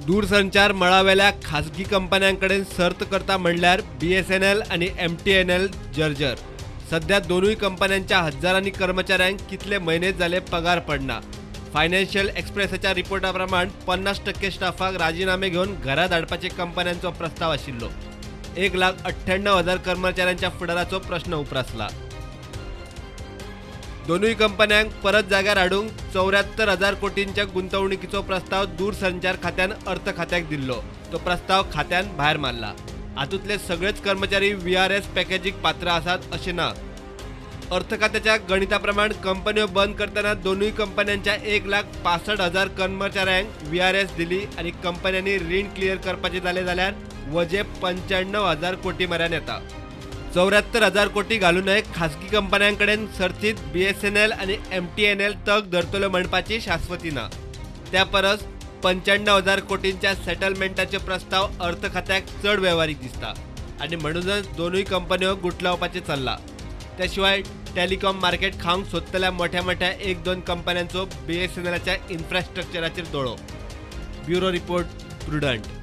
दूरसंचार मळावेल्या खासगी कंपन्यांकडे सर्त करता म्हणल्यार BSNL आणि MTNL जर्जर। सध्या दोनूय कंपन्यांच्या हजारांनी कर्मचाऱ्यांक कितले महिने झाले पगार पडना। फायनान्शियल एक्सप्रेसच्या रिपोर्टाप्रमाण 50% स्टाफाक राजीनामे घेऊन घरा धाडपाचे कंपन्यांचो प्रस्ताव आशिल्लो। 1,98,000 कर्मचाऱ्यांच्या फुडाराचो प्रश्न उपरासला। दोनूय कंपन्यांक परत जाग्यार हाडूंक 74,000 कोटींच्या गुंतवणुकीचो प्रस्ताव दूरसंचार खात्यान अर्थ खात्याक दिल्लो। तो प्रस्ताव खात्यान भायर मारला। हातूंतले सगळेच कर्मचारी VRS पॅकेजीक पात्र आसात अशें ना। अर्थ खात्याच्या गणिताप्रमाण कंपन्यो बंद करतना दोनूय कंपन्यांच्या 1,65,000 कर्मचाऱ्यांक VRS दिली आणि कंपन्यांनी रीण क्लियर करपाचे जाले जाल्यार वजे 95,000 कोटी मेरेन येता। 74,000 कोटी घालूनय खासगी कंपन्यांकडेन सर्तीत BSNL आणि MTNL तग धरतल्यो म्हणपाची शाश्वती ना। त्या परस 95,000 कोटींच्या सेटलमेंटाचे प्रस्ताव अर्थ खात्याक चड वेव्हारीक दिसता आणि म्हणूनच दोनूय कंपन्यो गुटलावपाचे चल्ला। त्याशिवाय टेलिकॉम मार्केट खावंक सोदतल्या मोठ्या 1-2 कंपन्यांचो BSNLच्या इन्फ्रास्ट्रक्चराचेर दोळो। Bureau report, prudent.